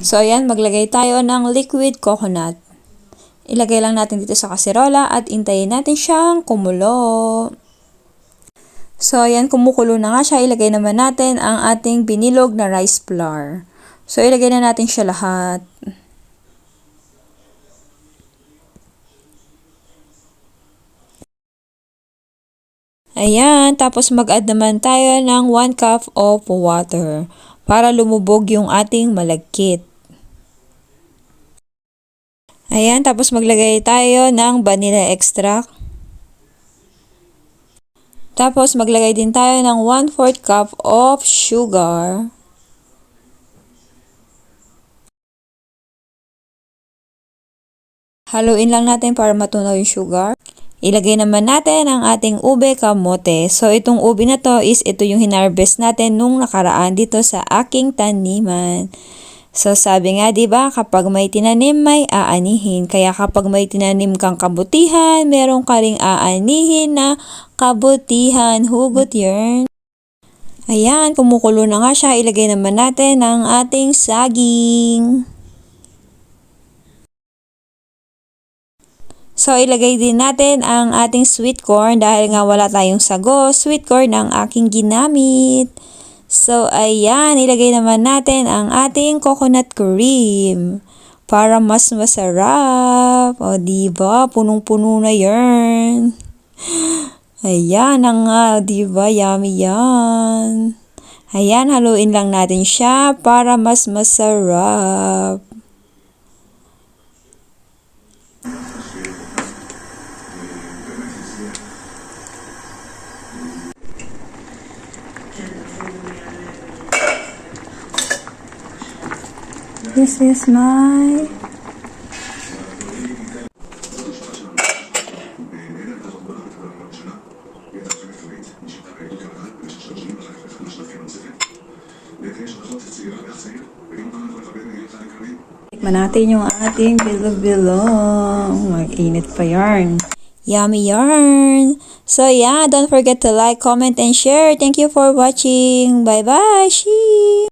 So ayan, maglagay tayo ng liquid coconut. Ilagay lang natin dito sa kaserola at intayin natin siyang kumulo. So ayan, kumukulo na nga siya. Ilagay naman natin ang ating binilog na rice flour. So ilagay na natin siya lahat. Ayan, tapos mag-add naman tayo ng 1 cup of water para lumubog yung ating malagkit. Ayan, tapos maglagay tayo ng vanilla extract. Tapos maglagay din tayo ng 1/4 cup of sugar. Haluin lang natin para matunaw yung sugar. Ilagay naman natin ang ating ube kamote. So itong ube na to is ito yung hinarvest natin nung nakaraan dito sa aking taniman. So sabi nga 'di ba, kapag may tinanim may aanihin. Kaya kapag may tinanim kang kabutihan, meron ka ring aanihin na kabutihan. Hugot yarn. Ayan, kumukulo na nga siya. Ilagay naman natin ang ating saging. So, ilagay din natin ang ating sweet corn dahil nga wala tayong sago. Sweet corn ang aking ginamit. So, ayan, ilagay naman natin ang ating coconut cream para mas masarap. O, diba? Punong-puno na yarn. Ayan na nga, diba? Yummy yan. Ayan, haluin lang natin siya para mas masarap. This is my tikman natin yung ating bilog-bilog. Mag-init pa yarn. Yummy yarn! So yeah, don't forget to like, comment, and share. Thank you for watching. Bye-bye!